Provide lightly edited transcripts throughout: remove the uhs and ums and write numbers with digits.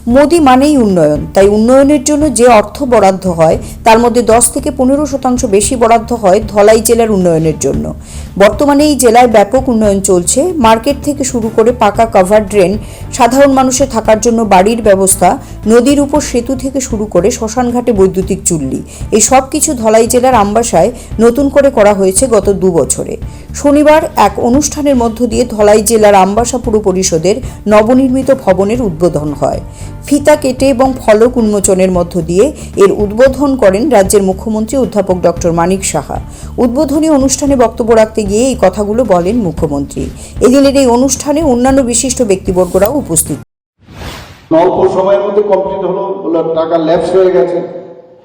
মোদি মানেই উন্নয়ন, তাই উন্নয়নের জন্য যে অর্থ বরাদ্দ হয় তার মধ্যে 10 থেকে 15% বেশি বরাদ্দ হয় ধলাই জেলার উন্নয়নের জন্য। বর্তমানে এই জেলায় ব্যাপক উন্নয়ন চলছে। মার্কেট থেকে শুরু করে পাকা কভার ড্রেন, সাধারণ মানুষের থাকার জন্য বাড়ির ব্যবস্থা, নদীর উপর সেতু থেকে শুরু করে শ্মশানঘাটে বৈদ্যুতিক চুল্লি, এই সব কিছু ধলাই জেলার আমবাসায় নতুন করে করা হয়েছে গত 2 বছরে। শনিবার এক অনুষ্ঠানের মধ্য দিয়ে ধলাই জেলার আমবাসা পুর পরিষদের নবনির্মিত ভবনের উদ্বোধন হয়। ফিতা কেটে এবং ফলক উন্মোচনের মধ্য দিয়ে এর উদ্বোধন করেন রাজ্যের মুখ্যমন্ত্রী অধ্যাপক ডক্টর মানিক সাহা। উদ্বোধনী অনুষ্ঠানে বক্তব্য রাখতে গিয়ে এই কথাগুলো বলেন মুখ্যমন্ত্রী। এদিনের এই অনুষ্ঠানে অন্যান্য বিশিষ্ট ব্যক্তিবর্গরাও উপস্থিত। অল্প সময়ের মধ্যে কমপ্লিট হলো, বলে টাকা ল্যাপস হয়ে গেছে।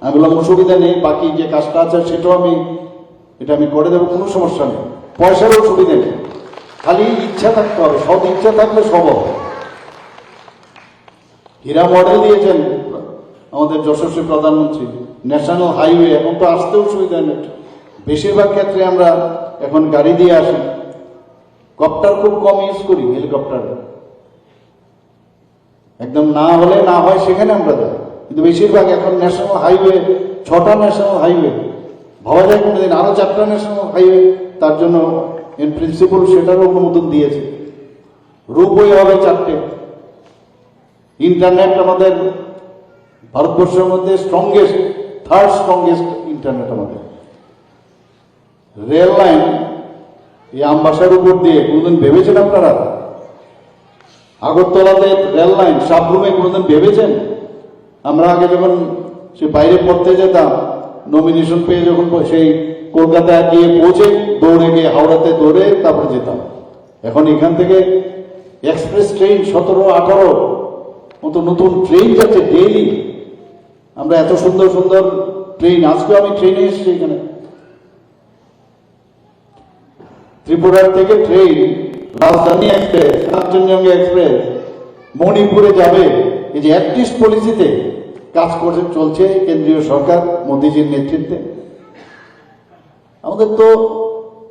আমি বললাম অসুবিধা নেই, বাকি যে কাজটা আছে সেটাও আমি করে দেবো, কোনো সমস্যা নেই, পয়সার অসুবিধা নেই, খালি ইচ্ছা থাকতে হবে, সব ইচ্ছা থাকলে সব হবে। হীরা মডেল দিয়েছেন আমাদের যশস্বী প্রধানমন্ত্রী, ন্যাশনাল হাইওয়ে, এখন তো আসতে অসুবিধা নেই। বেশিরভাগ ক্ষেত্রে আমরা এখন গাড়ি দিয়ে আসি, কপ্টার খুব কম ইউজ করি, হেলিকপ্টার একদম না হলে না হয় সেখানে আমরা যাই, কিন্তু বেশিরভাগ এখন ন্যাশনাল হাইওয়ে, 6টা ন্যাশনাল হাইওয়ে, ভাবা যায় কোনোদিন আরো 4টা ন্যাশনাল হাইওয়ে, তার জন্য ইন প্রিন্সিপাল সেটারও অনুমোদন দিয়েছে। রূপওয়ে হবে 4টে। ইন্টারনেট আমাদের ভারতবর্ষের মধ্যে থার্ড স্ট্রংগেস্ট ইন্টারনেট আমাদের। রেল লাইন এই আমবাসার উপর দিয়ে কোনোদিন ভেবেছেন আপনারা? আগরতলাতে রেল লাইন, সাবরুমে কোনোদিন ভেবেছেন? আমরা আগে যখন সে বাইরে পড়তে যেতাম, নমিনেশন পেয়ে যখন সেই কলকাতায় গিয়ে পৌঁছে দৌড়ে গিয়ে হাওড়াতে দৌড়ে তারপরে যেতাম। এখন এখান থেকে এক্সপ্রেস ট্রেন 17-18 মতো নতুন ট্রেন যাচ্ছে ডেইলি। আমরা এত সুন্দর সুন্দর ট্রেন, আজকে আমি ট্রেনে এসেছি এখানে, ত্রিপুরার থেকে ট্রেন, রাজধানী এক্সপ্রেস, কাঞ্চনজঙ্ঘা এক্সপ্রেস মণিপুরে যাবে। এই যে অ্যাক্টিভ পলিসিতে কাজ করে চলছে কেন্দ্রীয় সরকার মোদীজির নেতৃত্বে। আমাদের তো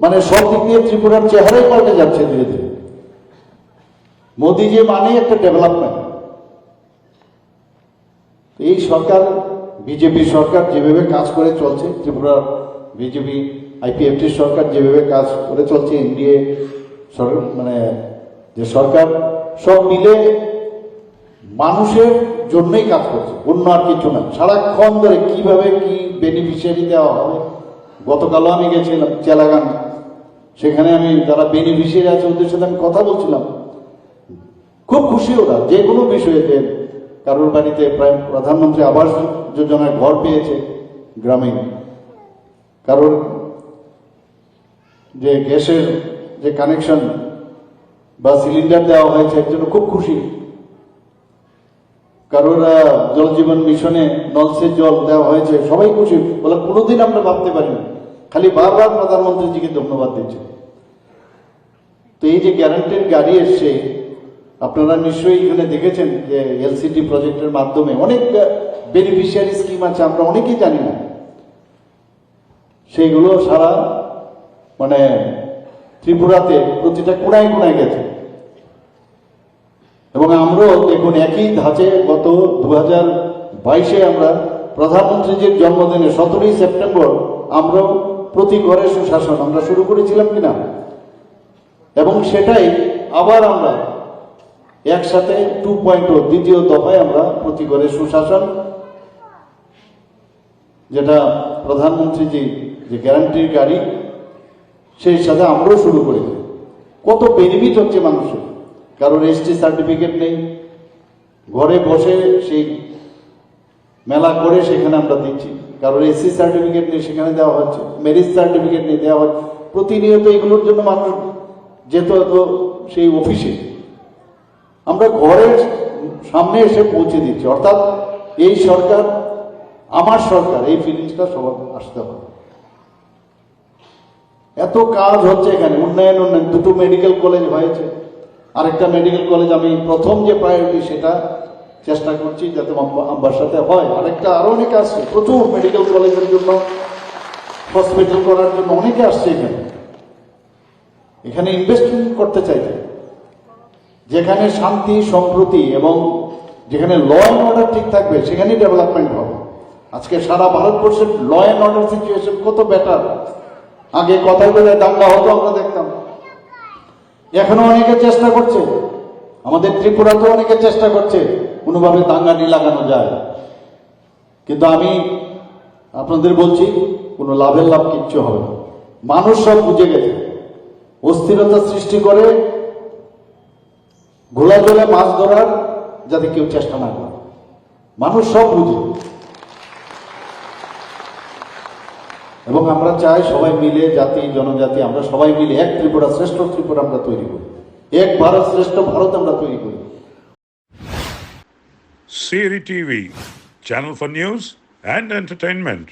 মানে সব দিক দিয়ে ত্রিপুরার চেহারাই পাল্টে যাচ্ছে ধীরে ধীরে। মোদীজি মানে একটা ডেভেলপমেন্ট। এই সরকার, বিজেপি সরকার যেভাবে কাজ করে চলছে, ত্রিপুরার বিজেপি আইপিএফটি সরকার যেভাবে কাজ করে চলছে, এনডিএ সরকার মানে যে সরকার, সব মিলে মানুষের জন্যই কাজ করছে, অন্য আর কিছু না। সারাক্ষণ ধরে কিভাবে কি বেনিফিশিয়ারি দেওয়া হবে। গতকালও আমি গেছিলাম চেলাগান, সেখানে আমি যারা বেনিফিশিয়ারি আছে ওদের সাথে আমি কথা বলছিলাম। খুব খুশি ওরা যে কোনো বিষয়ে, যে কারোর বাড়িতে প্রায় প্রধানমন্ত্রী আবাস যোজনায় ঘর পেয়েছে গ্রামে, কারোর যে গ্যাসের যে কানেকশন বা সিলিন্ডার দেওয়া হয়েছে এর জন্য খুব খুশি। কারোর জল জীবন মিশনে নলসের জল দেওয়া হয়েছে, সবাই খুশি। বলে কোনোদিন আমরা ভাবতে পারিনি, খালি বারবার প্রধানমন্ত্রীজিকে ধন্যবাদ দিচ্ছে। তো এই যে গ্যারান্টির গাড়ি এসছে, আপনারা নিশ্চয়ই এখানে দেখেছেন যে এলসিটি প্রজেক্টের মাধ্যমে অনেক বেনিফিশিয়ারি স্কিম আছে, আমরা অনেকেই জানি না। সেইগুলো সারা মানে ত্রিপুরাতে প্রতিটা কোনায় কোনায় গেছে। এবং আমরাও দেখুন একই ধাঁচে গত 2022-এ আমরা প্রধানমন্ত্রীজির জন্মদিনে 17ই সেপ্টেম্বর আমরাও প্রতি ঘরে সুশাসন আমরা শুরু করেছিলাম কিনা, এবং সেটাই আবার আমরা একসাথে 2.0 দ্বিতীয় দফায় আমরা প্রতি ঘরে সুশাসন, যেটা প্রধানমন্ত্রীজি যে গ্যারান্টির গাড়ি, সেই সাথে আমরাও শুরু করেছি। কত বেনিফিট হচ্ছে মানুষের। কারোর এসটি সার্টিফিকেট নেই, ঘরে বসে সেই মেলা করে সেখানে আমরা দিচ্ছি। কারোর এসসি সার্টিফিকেট নেই, সেখানে দেওয়া হচ্ছে। ম্যারেজ সার্টিফিকেট নেই, দেওয়া হচ্ছে। প্রতিনিয়ত এগুলোর জন্য মানুষ যেত হতো সেই অফিসে, আমরা ঘরের সামনে এসে পৌঁছে দিচ্ছি। অর্থাৎ এই সরকার আমার সরকার, এই ফিলিংসটা সবার আসতে হবে। এত কাজ হচ্ছে এখানে, উন্নয়ন। 2টো মেডিকেল কলেজ হয়েছে, আরেকটা মেডিকেল কলেজ আমি প্রথম যে প্রায়োরিটি সেটা চেষ্টা করছি যাতে আমবাসাতে হয়। আরেকটা আরো অনেকে আসছে, প্রচুর মেডিকেল কলেজের জন্য, হসপিটাল করার জন্য অনেকে আসছে এখানে ইনভেস্টমেন্ট করতে চাইছে, যেখানে শান্তি, সম্প্রীতি এবং যেখানে ল অ্যান্ড অর্ডার ঠিক থাকবে সেখানেই ডেভেলপমেন্ট হবে। আজকে সারা ভারতবর্ষের ল অ্যান্ড অর্ডার সিচুয়েশন কত বেটার। আগে কথায় বলে দাঙ্গা হতো আমরা দেখতাম, এখনো অনেকে চেষ্টা করছে, আমাদের ত্রিপুরাতেও অনেকে চেষ্টা করছে কোনোভাবে দাঙ্গানি লাগানো যায়, কিন্তু আমি আপনাদের বলছি কোনো লাভের লাভ কিচ্ছু হবে না। মানুষ সব বুঝে গেছে, অস্থিরতা সৃষ্টি করে ঘোলা জলে মাছ ধরার যাতে কেউ চেষ্টা না করে, মানুষ সব বুঝে। এবং আমরা চাই সবাই মিলে, জাতি জনজাতি আমরা সবাই মিলে এক ত্রিপুরা, শ্রেষ্ঠ ত্রিপুরা আমরা তৈরি করি, এক ভারত শ্রেষ্ঠ ভারত আমরা তৈরি করি। Siri TV, channel for news and entertainment.